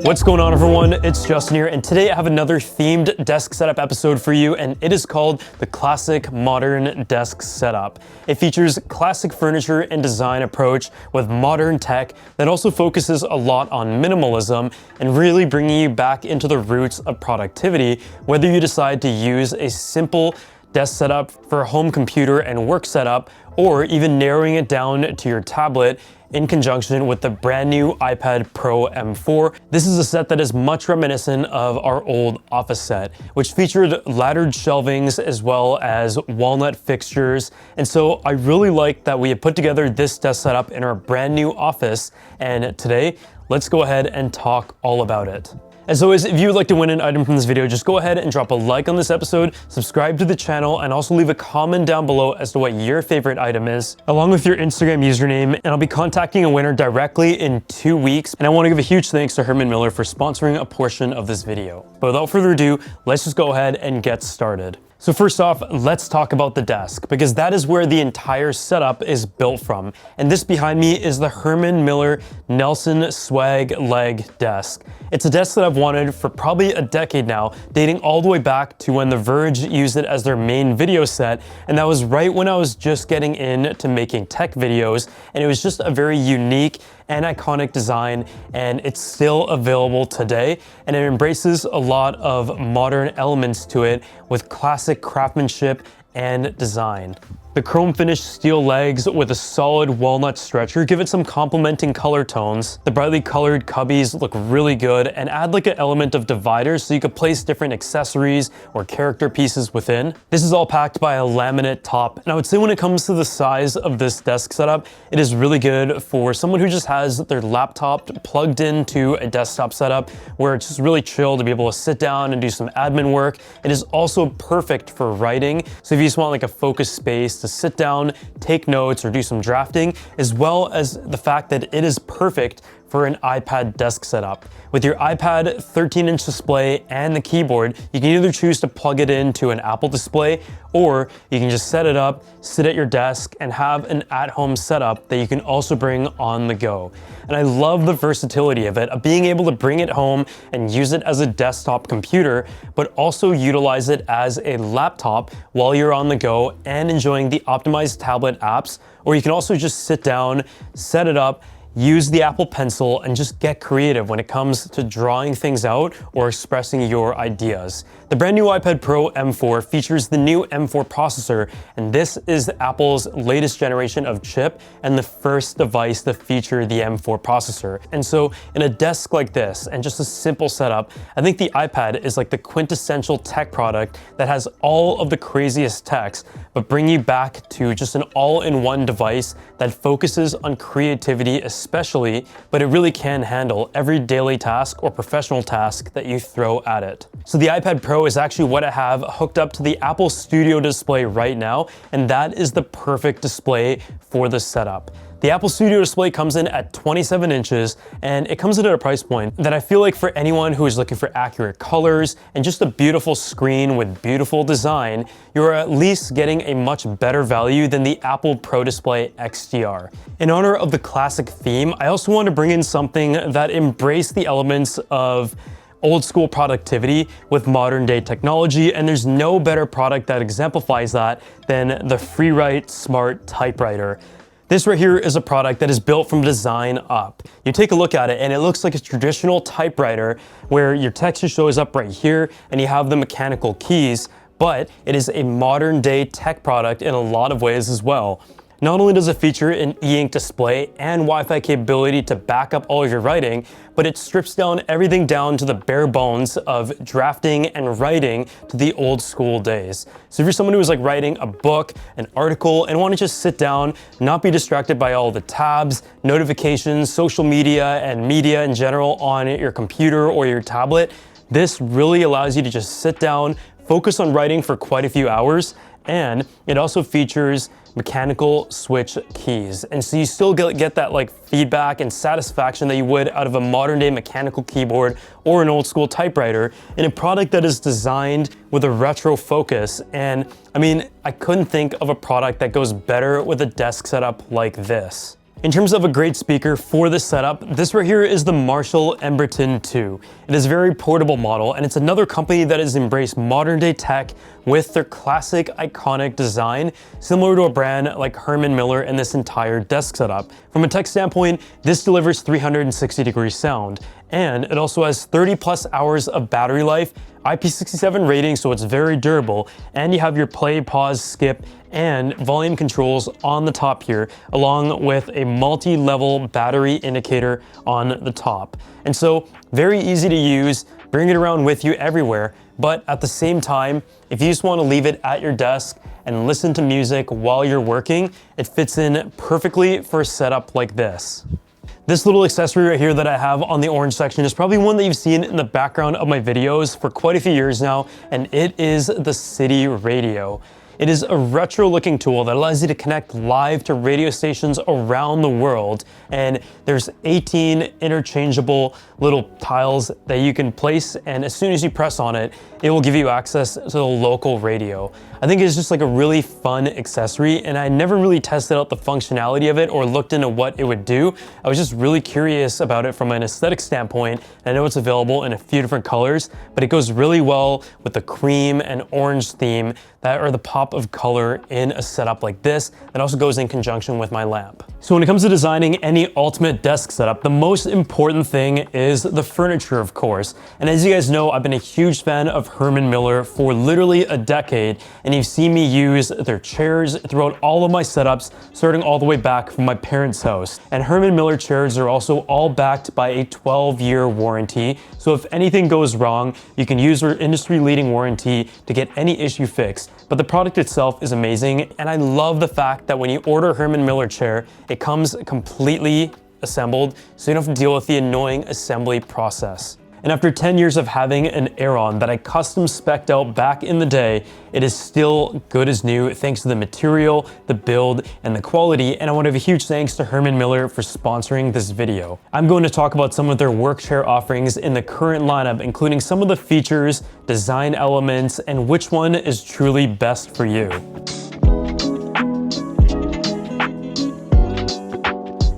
What's going on, everyone? It's Justin here, and today I have another themed desk setup episode for you, and it is called the Classic Modern Desk Setup. It features classic furniture and design approach with modern tech that also focuses a lot on minimalism and really bringing you back into the roots of productivity, whether you decide to use a simple desk setup for a home computer and work setup, or even narrowing it down to your tablet in conjunction with the brand new iPad Pro M4. This is a set that is much reminiscent of our old office set, which featured laddered shelvings as well as walnut fixtures. And so I really like that we have put together this desk setup in our brand new office. And today, let's go ahead and talk all about it. As always, if you would like to win an item from this video, just go ahead and drop a like on this episode, subscribe to the channel, and also leave a comment down below as to what your favorite item is, along with your Instagram username, and I'll be contacting a winner directly in 2 weeks. And I want to give a huge thanks to Herman for sponsoring a portion of this video. But without further ado, let's just go ahead and get started. So first off, let's talk about the desk, because that is where the entire setup is built from. And this behind me is the Herman Miller Nelson Swag Leg desk. It's a desk that I've wanted for probably a decade now, dating all the way back to when The Verge used it as their main video set, and that was right when I was just getting into making tech videos, and it was just a very unique and iconic design, and it's still available today, and it embraces a lot of modern elements to it with classic craftsmanship and design. The chrome finished steel legs with a solid walnut stretcher give it some complementing color tones. The brightly colored cubbies look really good and add like an element of dividers so you could place different accessories or character pieces within. This is all packed by a laminate top, and I would say when it comes to the size of this desk setup, it is really good for someone who just has their laptop plugged into a desktop setup where it's just really chill to be able to sit down and do some admin work. It is also perfect for writing, so if you just want like a focused space to sit down, take notes, or do some drafting, as well as the fact that it is perfect for an iPad desk setup. With your iPad 13-inch display and the keyboard, you can either choose to plug it into an Apple display, or you can just set it up, sit at your desk, and have an at-home setup that you can also bring on the go. And I love the versatility of it, of being able to bring it home and use it as a desktop computer, but also utilize it as a laptop while you're on the go and enjoying the optimized tablet apps. Or you can also just sit down, set it up, use the Apple Pencil, and just get creative when it comes to drawing things out or expressing your ideas. The brand new iPad Pro M4 features the new M4 processor, and this is Apple's latest generation of chip and the first device to feature the M4 processor. And so in a desk like this and just a simple setup, I think the iPad is like the quintessential tech product that has all of the craziest techs, but bring you back to just an all-in-one device that focuses on creativity especially, but it really can handle every daily task or professional task that you throw at it. So the iPad Pro is actually what I have hooked up to the Apple Studio display right now, and that is the perfect display for the setup. The Apple Studio display comes in at 27 inches, and it comes in at a price point that I feel like for anyone who is looking for accurate colors and just a beautiful screen with beautiful design, you're at least getting a much better value than the Apple Pro Display XDR. In honor of the classic theme, I also want to bring in something that embraced the elements of old school productivity with modern day technology, and there's no better product that exemplifies that than the Freewrite Smart Typewriter. This right here is a product that is built from design up. You take a look at it and it looks like a traditional typewriter where your text just shows up right here and you have the mechanical keys, but it is a modern day tech product in a lot of ways as well. Not only does it feature an e-ink display and Wi-Fi capability to back up all of your writing, but it strips down everything down to the bare bones of drafting and writing to the old school days. So if you're someone who is like writing a book, an article, and want to just sit down, not be distracted by all the tabs, notifications, social media, and media in general on your computer or your tablet, this really allows you to just sit down, focus on writing for quite a few hours, and it also features mechanical switch keys. And so you still get that like feedback and satisfaction that you would out of a modern day mechanical keyboard or an old school typewriter in a product that is designed with a retro focus. And I mean, I couldn't think of a product that goes better with a desk setup like this. In terms of a great speaker for this setup, this right here is the Marshall Emberton 2. It is a very portable model, and it's another company that has embraced modern day tech with their classic iconic design, similar to a brand like Herman Miller in this entire desk setup. From a tech standpoint, this delivers 360-degree sound, and it also has 30+ hours of battery life, IP67 rating, so it's very durable, and you have your play, pause, skip, and volume controls on the top here, along with a multi-level battery indicator on the top. And so very easy to use, bring it around with you everywhere, but at the same time, if you just want to leave it at your desk and listen to music while you're working, it fits in perfectly for a setup like this. This little accessory right here that I have on the orange section is probably one that you've seen in the background of my videos for quite a few years now, and it is the City Radio. It is a retro-looking tool that allows you to connect live to radio stations around the world, and there's 18 interchangeable little tiles that you can place, and as soon as you press on it, it will give you access to the local radio. I think it's just like a really fun accessory, and I never really tested out the functionality of it or looked into what it would do. I was just really curious about it from an aesthetic standpoint. I know it's available in a few different colors, but it goes really well with the cream and orange theme that are the pop of color in a setup like this. That also goes in conjunction with my lamp. So when it comes to designing any ultimate desk setup, the most important thing is the furniture, of course. And as you guys know, I've been a huge fan of Herman Miller for literally a decade, and you've seen me use their chairs throughout all of my setups, starting all the way back from my parents' house. And Herman Miller chairs are also all backed by a 12-year warranty. So if anything goes wrong, you can use their industry-leading warranty to get any issue fixed. But the product itself is amazing, and I love the fact that when you order a Herman Miller chair, it comes completely assembled, so you don't have to deal with the annoying assembly process. And after 10 years of having an Aeron that I custom spec'd out back in the day, it is still good as new thanks to the material, the build, and the quality, and I want to give a huge thanks to Herman Miller for sponsoring this video. I'm going to talk about some of their work chair offerings in the current lineup, including some of the features, design elements, and which one is truly best for you.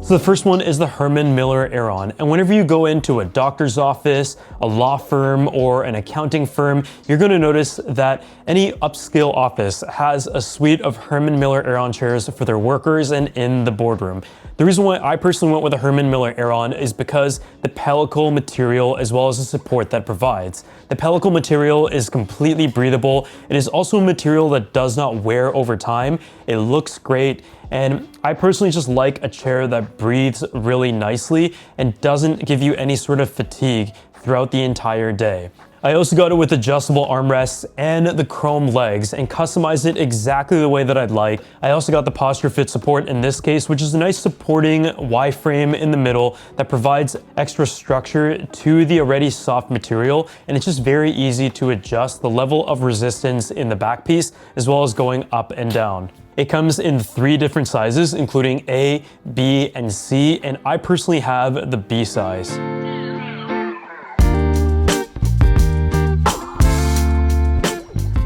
So the first one is the Herman Miller Aeron, and whenever you go into a doctor's office, a law firm, or an accounting firm, you're going to notice that any upscale office has a suite of Herman Miller Aeron chairs for their workers and in the boardroom. The reason why I personally went with a Herman Miller Aeron is because the pellicle material as well as the support that provides. The pellicle material is completely breathable. It is also a material that does not wear over time. It looks great, and I personally just like a chair that breathes really nicely and doesn't give you any sort of fatigue throughout the entire day. I also got it with adjustable armrests and the chrome legs and customized it exactly the way that I'd like. I also got the posture fit support in this case, which is a nice supporting Y-frame in the middle that provides extra structure to the already soft material, and it's just very easy to adjust the level of resistance in the back piece as well as going up and down. It comes in 3 different sizes, including A, B, and C, and I personally have the B size.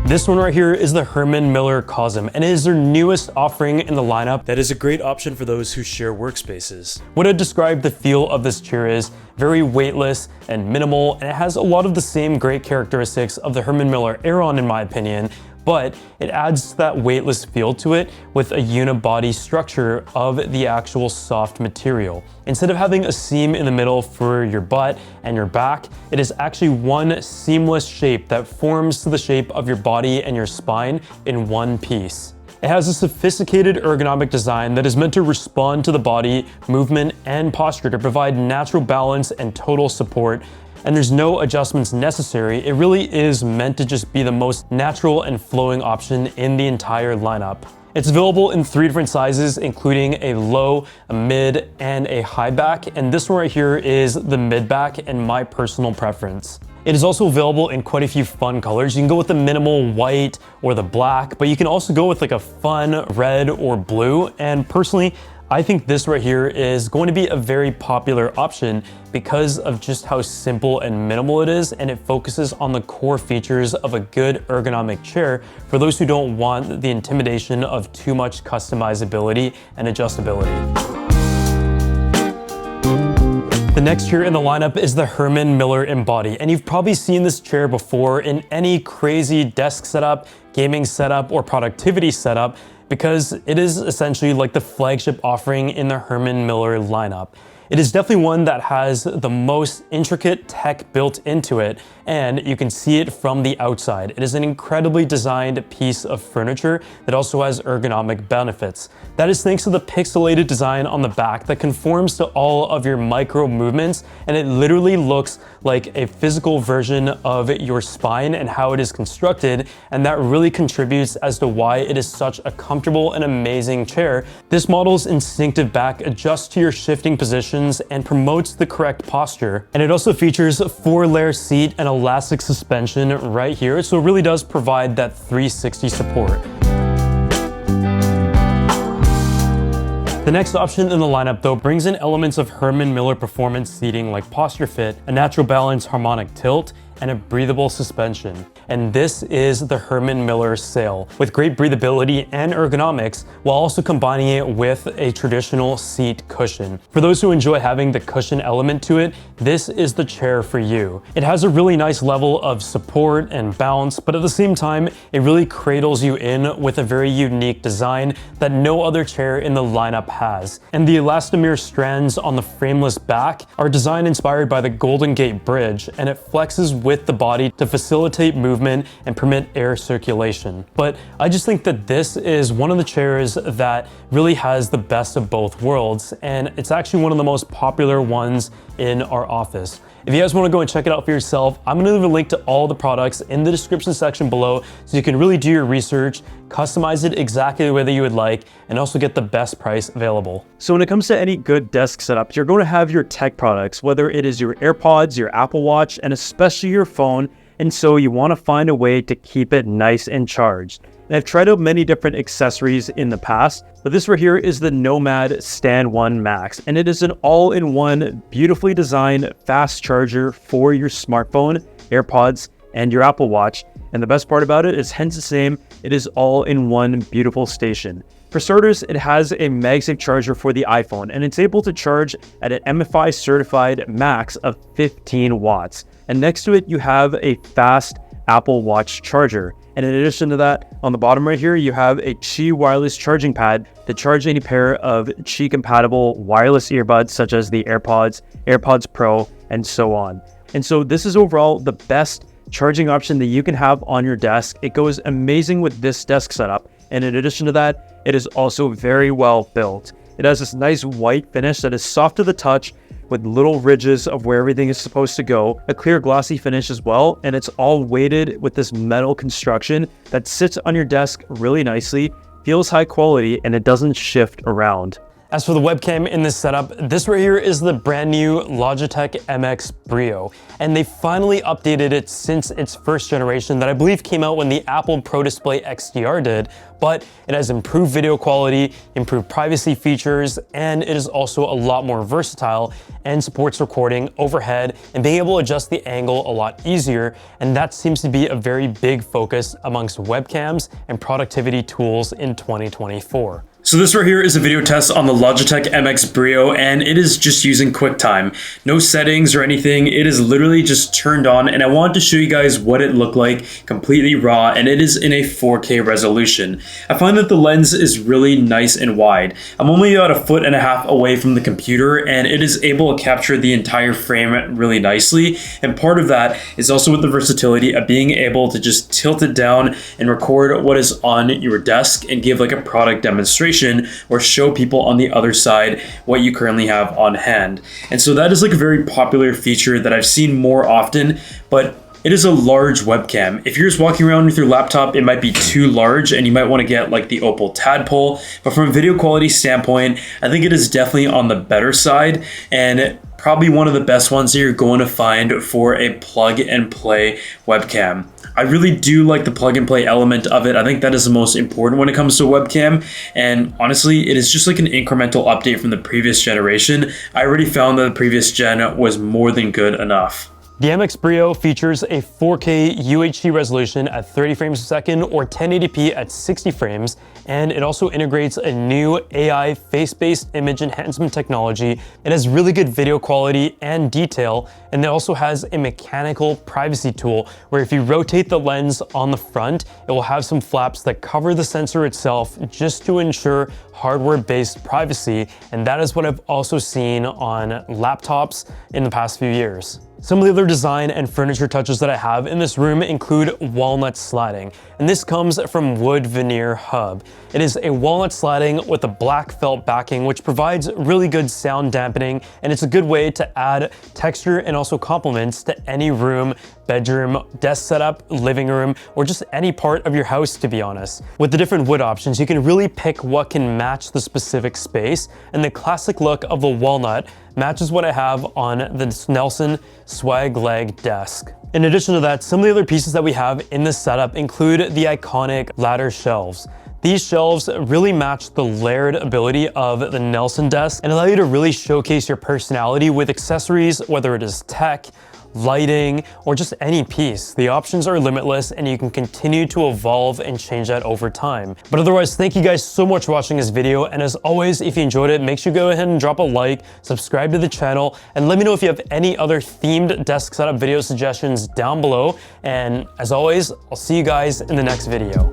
This one right here is the Herman Miller Cosm, and it is their newest offering in the lineup that is a great option for those who share workspaces. What I'd describe the feel of this chair is very weightless and minimal, and it has a lot of the same great characteristics of the Herman Miller Aeron in my opinion, but it adds that weightless feel to it with a unibody structure of the actual soft material. Instead of having a seam in the middle for your butt and your back, it is actually one seamless shape that forms to the shape of your body and your spine in one piece. It has a sophisticated ergonomic design that is meant to respond to the body, movement, and posture to provide natural balance and total support. And there's no adjustments necessary. It really is meant to just be the most natural and flowing option in the entire lineup. It's available in 3 different sizes, including a low, a mid, and a high back. And this one right here is the mid back and my personal preference. It is also available in quite a few fun colors. You can go with the minimal white or the black, but you can also go with like a fun red or blue. And personally, I think this right here is going to be a very popular option because of just how simple and minimal it is, and it focuses on the core features of a good ergonomic chair for those who don't want the intimidation of too much customizability and adjustability. The next chair in the lineup is the Herman Miller Embody, and you've probably seen this chair before in any crazy desk setup, gaming setup, or productivity setup, because it is essentially like the flagship offering in the Herman Miller lineup. It is definitely one that has the most intricate tech built into it, and you can see it from the outside. It is an incredibly designed piece of furniture that also has ergonomic benefits. That is thanks to the pixelated design on the back that conforms to all of your micro movements, and it literally looks like a physical version of your spine and how it is constructed, and that really contributes as to why it is such a comfortable and amazing chair. This model's instinctive back adjusts to your shifting positions and promotes the correct posture. And it also features a 4-layer seat and elastic suspension right here, so it really does provide that 360 support. The next option in the lineup though brings in elements of Herman Miller performance seating like posture fit, a natural balance harmonic tilt, and a breathable suspension. And this is the Herman Miller Sayl, with great breathability and ergonomics, while also combining it with a traditional seat cushion. For those who enjoy having the cushion element to it, this is the chair for you. It has a really nice level of support and bounce, but at the same time, it really cradles you in with a very unique design that no other chair in the lineup has. And the elastomer strands on the frameless back are designed inspired by the Golden Gate Bridge, and it flexes with the body to facilitate movement and permit air circulation. But I just think that this is one of the chairs that really has the best of both worlds, and it's actually one of the most popular ones in our office. If you guys want to go and check it out for yourself, I'm going to leave a link to all the products in the description section below so you can really do your research, customize it exactly the way that you would like, and also get the best price available. So when it comes to any good desk setup, you're going to have your tech products, whether it is your AirPods, your Apple Watch, and especially your phone. And so you want to find a way to keep it nice and charged. And I've tried out many different accessories in the past, but this right here is the Nomad Stand One Max, and it is an all-in-one, beautifully designed fast charger for your smartphone, AirPods, and your Apple Watch. And the best part about it is, hence the name, it is all in one beautiful station. For starters, it has a MagSafe charger for the iPhone, and it's able to charge at an MFI certified max of 15 watts. And next to it, you have a fast Apple Watch charger. And in addition to that, on the bottom right here, you have a Qi wireless charging pad to charge any pair of Qi compatible wireless earbuds, such as the AirPods, AirPods Pro, and so on. And so this is overall the best charging option that you can have on your desk. It goes amazing with this desk setup. And in addition to that, it is also very well built. It has this nice white finish that is soft to the touch, with little ridges of where everything is supposed to go, a clear glossy finish as well, and it's all weighted with this metal construction that sits on your desk really nicely, feels high quality, and it doesn't shift around. As for the webcam in this setup, this right here is the brand new Logitech MX Brio, and they finally updated it since its first generation that I believe came out when the Apple Pro Display XDR did, but it has improved video quality, improved privacy features, and it is also a lot more versatile and supports recording overhead and being able to adjust the angle a lot easier, and that seems to be a very big focus amongst webcams and productivity tools in 2024. So this right here is a video test on the Logitech MX Brio, and it is just using QuickTime. No settings or anything, it is literally just turned on, and I wanted to show you guys what it looked like completely raw, and it is in a 4K resolution. I find that the lens is really nice and wide. I'm only about 1.5 feet away from the computer, and it is able to capture the entire frame really nicely, and part of that is also with the versatility of being able to just tilt it down and record what is on your desk and give like a product demonstration or show people on the other side what you currently have on hand. And so that is like a very popular feature that I've seen more often, but it is a large webcam. If you're just walking around with your laptop, it might be too large and you might want to get like the Opal Tadpole. But from a video quality standpoint, I think it is definitely on the better side and probably one of the best ones that you're going to find for a plug and play webcam. I really do like the plug and play element of it. I think that is the most important when it comes to a webcam. And honestly, it is just like an incremental update from the previous generation. I already found that the previous gen was more than good enough. The MX Brio features a 4K UHD resolution at 30 frames per second or 1080p at 60 frames, and it also integrates a new AI face-based image enhancement technology. It has really good video quality and detail, and it also has a mechanical privacy tool where if you rotate the lens on the front, it will have some flaps that cover the sensor itself just to ensure hardware-based privacy, and that is what I've also seen on laptops in the past few years. Some of the other design and furniture touches that I have in this room include walnut slatting, and this comes from Wood Veneer Hub. It is a walnut slatting with a black felt backing, which provides really good sound dampening, and it's a good way to add texture and also complements to any room, bedroom, desk setup, living room, or just any part of your house, to be honest. With the different wood options, you can really pick what can match the specific space, and the classic look of the walnut matches what I have on the Nelson Swag Leg desk. In addition to that, some of the other pieces that we have in this setup include the iconic ladder shelves. These shelves really match the layered ability of the Nelson desk and allow you to really showcase your personality with accessories, whether it is tech, lighting, or just any piece. The options are limitless and you can continue to evolve and change that over time. But otherwise, thank you guys so much for watching this video. And as always, if you enjoyed it, make sure you go ahead and drop a like, subscribe to the channel, and let me know if you have any other themed desk setup video suggestions down below. And as always, I'll see you guys in the next video.